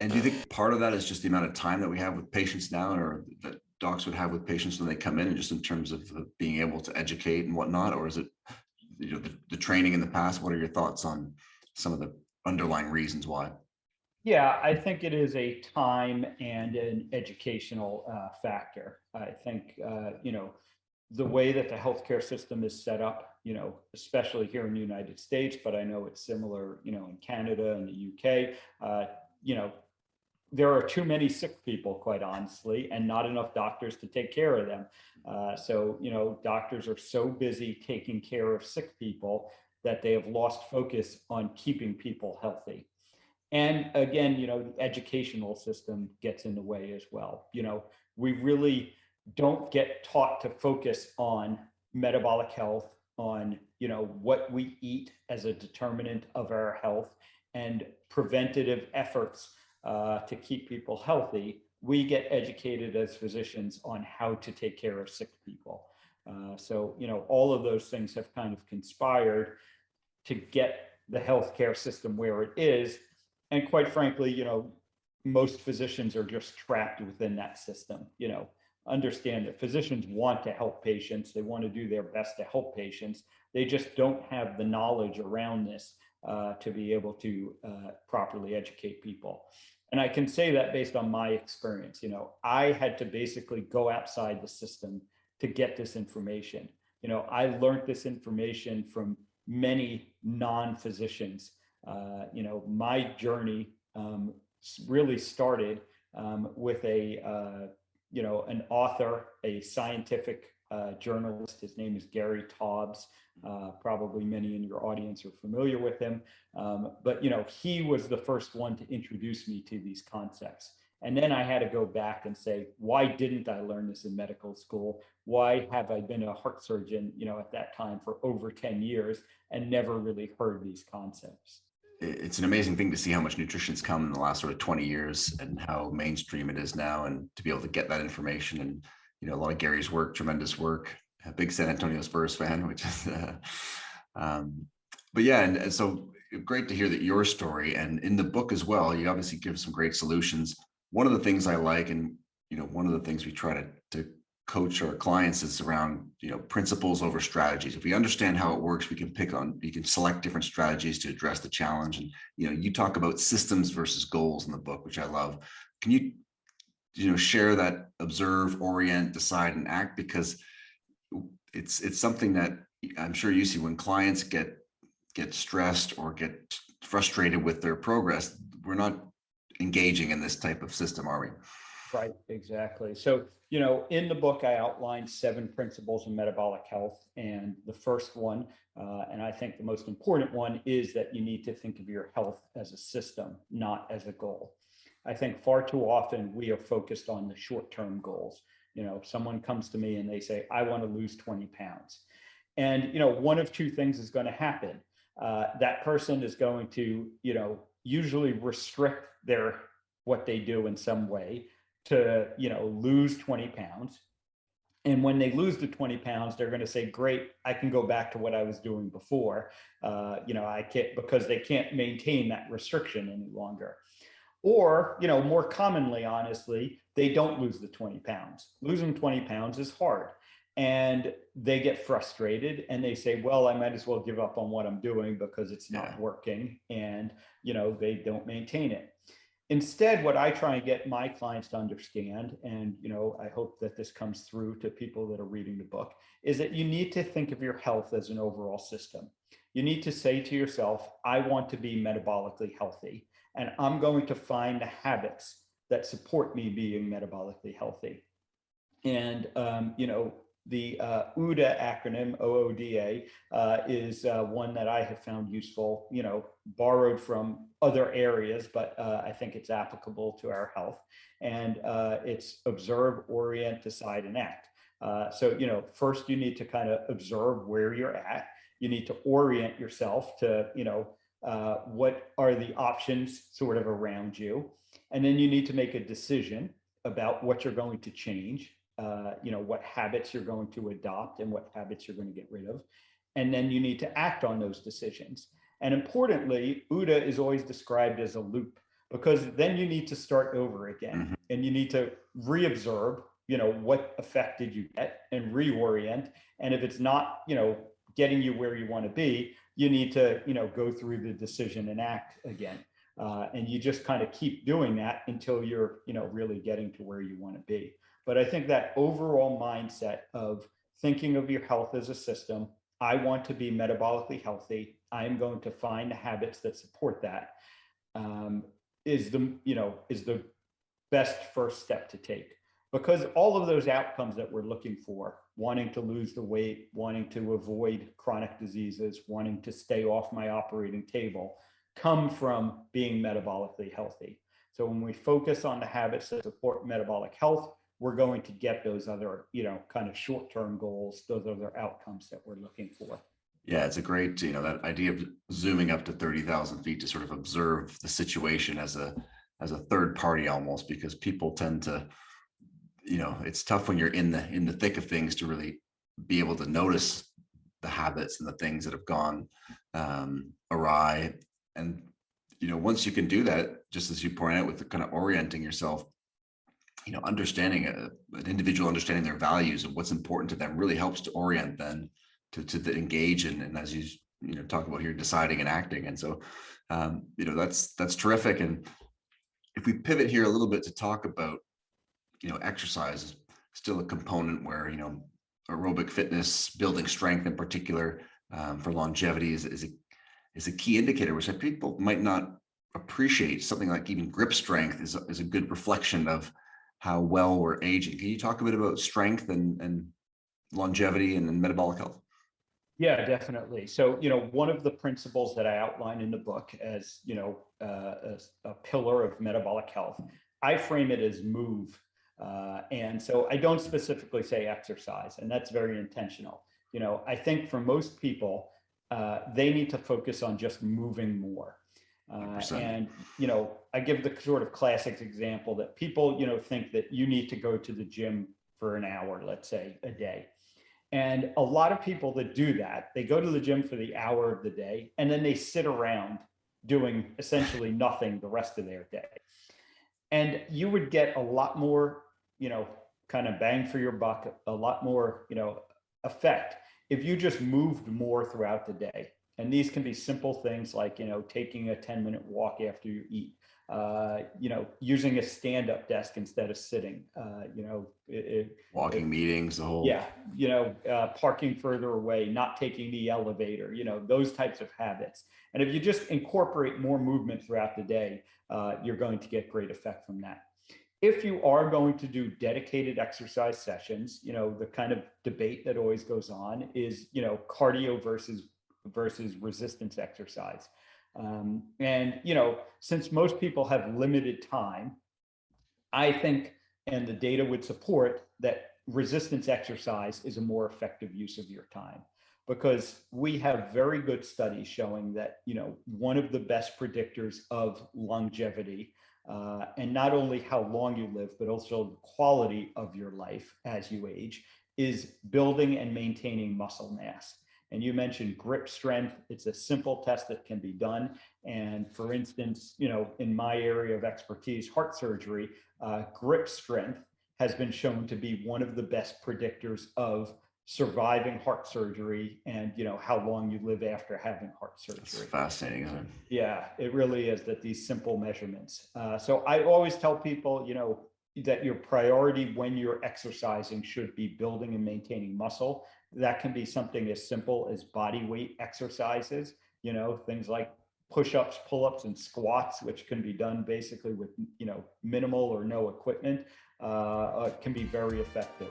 And do you think part of that is just the amount of time that we have with patients now, or that docs would have with patients when they come in, and just in terms of being able to educate and whatnot? Or is it, the training in the past? What are your thoughts on some of the underlying reasons why? Yeah, I think it is a time and an educational factor. I think, the way that the healthcare system is set up, especially here in the United States, but I know it's similar, in Canada and the UK, you know, there are too many sick people, quite honestly, and not enough doctors to take care of them. So, doctors are so busy taking care of sick people that they have lost focus on keeping people healthy. And again, the educational system gets in the way as well. We really don't get taught to focus on metabolic health, on, what we eat as a determinant of our health, and preventative efforts to keep people healthy. We get educated as physicians on how to take care of sick people. So, all of those things have kind of conspired to get the healthcare system where it is. And quite frankly, most physicians are just trapped within that system. Understand that physicians want to help patients. They want to do their best to help patients. They just don't have the knowledge around this to be able to properly educate people. And I can say that based on my experience. I had to basically go outside the system to get this information. I learned this information from many non-physicians. My journey really started with an author, a scientific journalist. His name is Gary Taubes. Probably many in your audience are familiar with him. But he was the first one to introduce me to these concepts. And then I had to go back and say, why didn't I learn this in medical school? Why have I been a heart surgeon, at that time for over 10 years and never really heard these concepts? It's an amazing thing to see how much nutrition's come in the last sort of 20 years and how mainstream it is now, and to be able to get that information. And a lot of Gary's work, tremendous work. A big San Antonio Spurs fan, which is but yeah, and so great to hear that your story. And in the book as well, you obviously give some great solutions. One of the things I like, and one of the things we try to coach our clients, is around principles over strategies. If we understand how it works, we can select different strategies to address the challenge. And you talk about systems versus goals in the book, which I love. Can you share that observe, orient, decide, and act? Because it's something that I'm sure you see when clients get stressed or get frustrated with their progress. We're not engaging in this type of system, are we? Right, exactly. So, in the book, I outlined 7 principles of metabolic health. And the first one, and I think the most important one, is that you need to think of your health as a system, not as a goal. I think far too often we are focused on the short-term goals. Someone comes to me and they say, I want to lose 20 pounds. And, one of two things is going to happen. That person is going to, usually restrict what they do in some way to, lose 20 pounds. And when they lose the 20 pounds, they're going to say, great, I can go back to what I was doing before. I can't, because they can't maintain that restriction any longer. Or, more commonly, honestly, they don't lose the 20 pounds. Losing 20 pounds is hard. And they get frustrated and they say, well, I might as well give up on what I'm doing because it's not working. And, they don't maintain it. Instead, what I try and get my clients to understand, and I hope that this comes through to people that are reading the book, is that you need to think of your health as an overall system. You need to say to yourself, I want to be metabolically healthy, and I'm going to find the habits that support me being metabolically healthy. And the OODA acronym, OODA, is one that I have found useful, borrowed from other areas, but I think it's applicable to our health. And it's observe, orient, decide, and act. So, first you need to kind of observe where you're at. You need to orient yourself to, what are the options sort of around you. And then you need to make a decision about what you're going to change. What habits you're going to adopt and what habits you're going to get rid of. And then you need to act on those decisions. And importantly, OODA is always described as a loop, because then you need to start over again Mhm. and you need to reobserve, what effect did you get and reorient. And if it's not, getting you where you want to be, you need to, go through the decision and act again. And you just kind of keep doing that until you're, really getting to where you want to be. But I think that overall mindset of thinking of your health as a system, I want to be metabolically healthy. I am going to find the habits that support that. Um, is the best first step to take, because all of those outcomes that we're looking for, wanting to lose the weight, wanting to avoid chronic diseases, wanting to stay off my operating table, come from being metabolically healthy. So when we focus on the habits that support metabolic health, we're going to get those other, kind of short-term goals, those other outcomes that we're looking for. Yeah, it's a great, that idea of zooming up to 30,000 feet to sort of observe the situation as a third party almost, because people tend to, it's tough when you're in the thick of things to really be able to notice the habits and the things that have gone awry. And once you can do that, just as you point out with the kind of orienting yourself, understanding an individual, understanding their values and what's important to them really helps to orient then to engage in, and as you talk about here, deciding and acting. And so that's terrific. And if we pivot here a little bit to talk about, exercise is still a component where, aerobic fitness, building strength in particular, for longevity is a key indicator, which people might not appreciate. Something like even grip strength is a good reflection of how well we're aging. Can you talk a bit about strength and longevity and metabolic health? Yeah, definitely. So, one of the principles that I outline in the book as, a pillar of metabolic health, I frame it as move. And so I don't specifically say exercise, and that's very intentional. I think for most people, they need to focus on just moving more. 100%. And, I give the sort of classic example that people, think that you need to go to the gym for an hour, let's say, a day. And a lot of people that do that, they go to the gym for the hour of the day, and then they sit around doing essentially nothing the rest of their day. And you would get a lot more, kind of bang for your buck, a lot more, effect if you just moved more throughout the day. And these can be simple things like, taking a 10-minute walk after you eat, using a stand-up desk instead of sitting, Walking meetings, the whole. yeah, parking further away, not taking the elevator, those types of habits. And if you just incorporate more movement throughout the day, you're going to get great effect from that. If you are going to do dedicated exercise sessions, the kind of debate that always goes on is, cardio versus resistance exercise. And, since most people have limited time, I think, and the data would support that resistance exercise is a more effective use of your time, because we have very good studies showing that, one of the best predictors of longevity, and not only how long you live, but also the quality of your life as you age, is building and maintaining muscle mass. And you mentioned grip strength. It's a simple test that can be done. And for instance, in my area of expertise, heart surgery, grip strength has been shown to be one of the best predictors of surviving heart surgery and, how long you live after having heart surgery. It's fascinating, isn't it? Yeah, it really is, that these simple measurements. So I always tell people, that your priority when you're exercising should be building and maintaining muscle. That can be something as simple as body weight exercises, things like push-ups, pull-ups, and squats, which can be done basically with, minimal or no equipment, can be very effective.